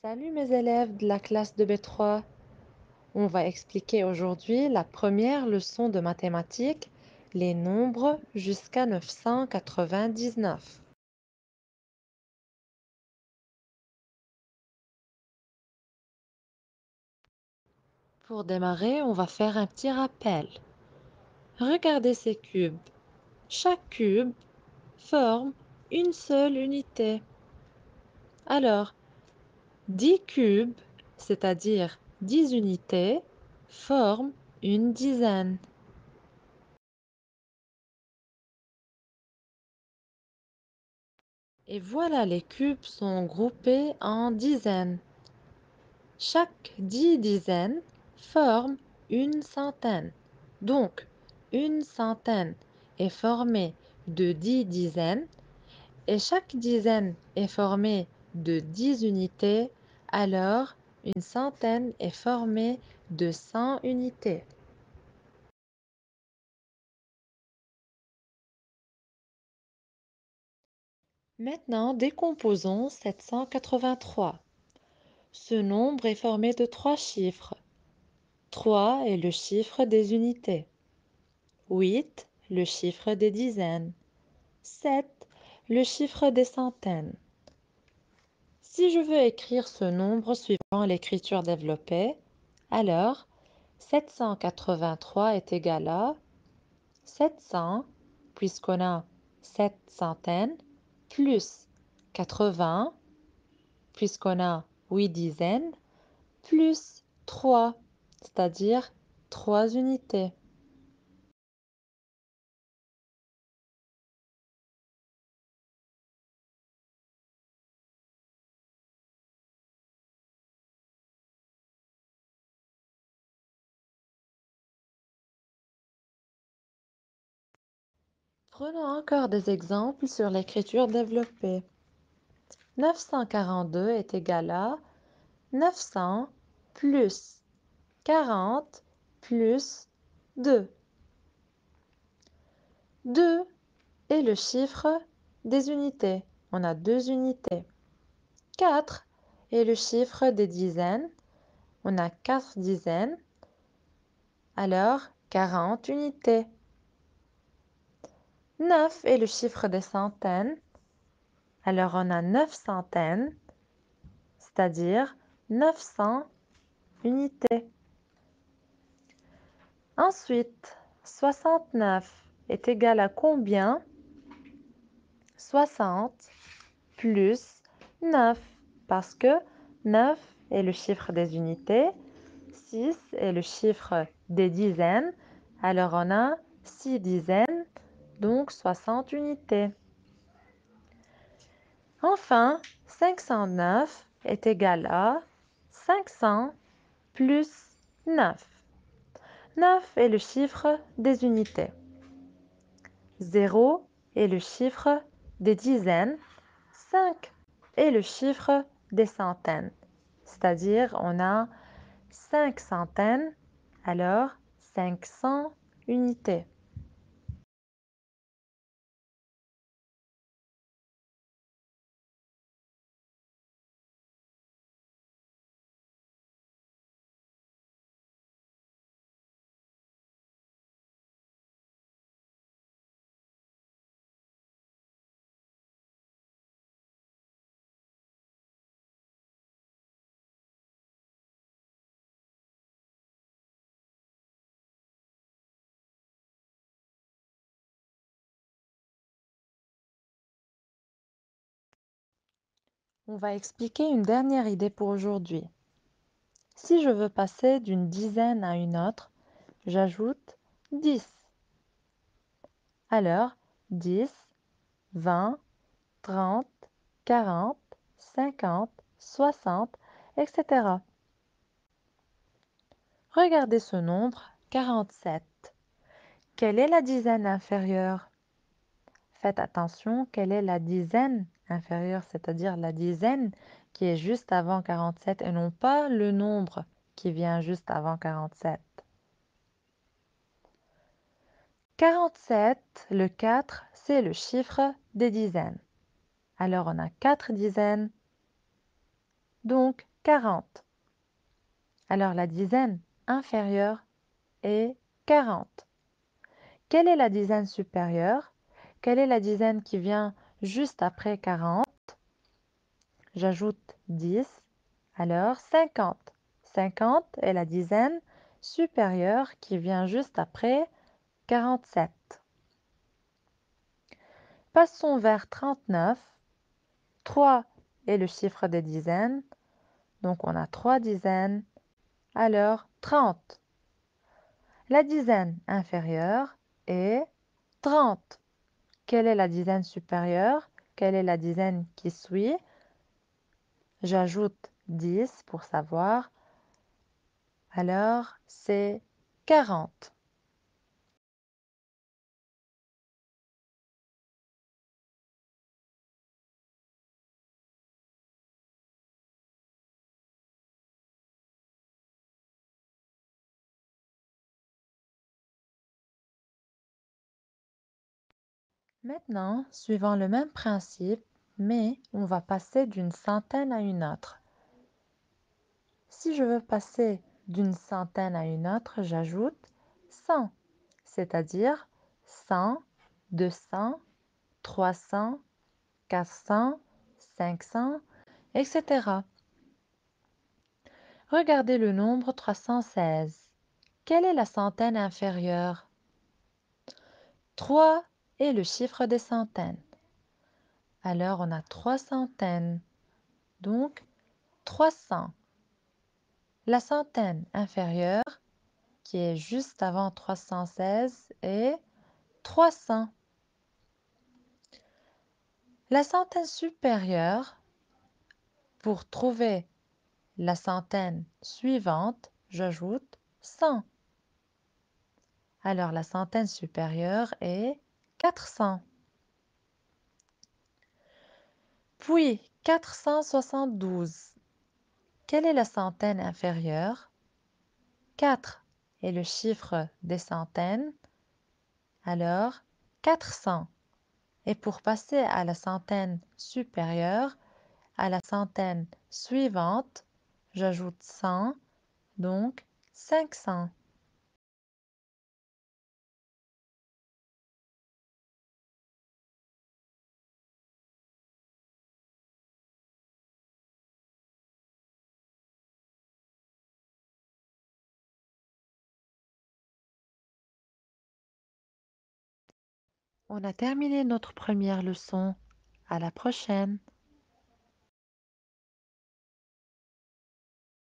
Salut mes élèves de la classe de B3. On va expliquer aujourd'hui la première leçon de mathématiques, les nombres jusqu'à 999. Pour démarrer, on va faire un petit rappel. Regardez ces cubes. Chaque cube forme une seule unité. Alors, 10 cubes, c'est-à-dire 10 unités, forment une dizaine. Et voilà, les cubes sont groupés en dizaines. Chaque 10 dizaines forme une centaine. Donc, une centaine est formée de 10 dizaines et chaque dizaine est formée de 10 unités, alors une centaine est formée de 100 unités. Maintenant, décomposons 783. Ce nombre est formé de 3 chiffres. 3 est le chiffre des unités. 8, le chiffre des dizaines. 7, le chiffre des centaines. Si je veux écrire ce nombre suivant l'écriture développée, alors 783 est égal à 700, puisqu'on a 7 centaines, plus 80, puisqu'on a 8 dizaines, plus 3, c'est-à-dire 3 unités. Prenons encore des exemples sur l'écriture développée. 942 est égal à 900 plus 40 plus 2. 2 est le chiffre des unités. On a 2 unités. 4 est le chiffre des dizaines. On a 4 dizaines. Alors, 40 unités. 9 est le chiffre des centaines. Alors, on a 9 centaines, c'est-à-dire 900 unités. Ensuite, 69 est égal à combien? 60 plus 9, parce que 9 est le chiffre des unités, 6 est le chiffre des dizaines, alors on a 6 dizaines, donc 60 unités. Enfin, 509 est égal à 500 plus 9. 9 est le chiffre des unités. 0 est le chiffre des dizaines. 5 est le chiffre des centaines. C'est-à-dire, on a 5 centaines, alors 500 unités. On va expliquer une dernière idée pour aujourd'hui. Si je veux passer d'une dizaine à une autre, j'ajoute 10. Alors, 10, 20, 30, 40, 50, 60, etc. Regardez ce nombre, 47. Quelle est la dizaine inférieure? Faites attention, quelle est la dizaine inférieure, c'est-à-dire la dizaine qui est juste avant 47 et non pas le nombre qui vient juste avant 47. 47, le 4, c'est le chiffre des dizaines. Alors on a 4 dizaines, donc 40. Alors la dizaine inférieure est 40. Quelle est la dizaine supérieure? Quelle est la dizaine qui vient juste après 40? J'ajoute 10, alors 50. 50 est la dizaine supérieure qui vient juste après 47. Passons vers 39. 3 est le chiffre des dizaines, donc on a 3 dizaines, alors 30. La dizaine inférieure est 30. Quelle est la dizaine supérieure? Quelle est la dizaine qui suit? J'ajoute 10 pour savoir. Alors, c'est 40. Maintenant, suivant le même principe, mais on va passer d'une centaine à une autre. Si je veux passer d'une centaine à une autre, j'ajoute 100, c'est-à-dire 100, 200, 300, 400, 500, etc. Regardez le nombre 316. Quelle est la centaine inférieure? 3 est le chiffre des centaines. Alors on a 3 centaines, donc 300. La centaine inférieure, qui est juste avant 316, est 300. La centaine supérieure, pour trouver la centaine suivante, j'ajoute 100. Alors la centaine supérieure est 400. Puis 472. Quelle est la centaine inférieure? 4 est le chiffre des centaines, alors 400. Et pour passer à la centaine supérieure, à la centaine suivante, j'ajoute 100, donc 500. On a terminé notre première leçon. À la prochaine.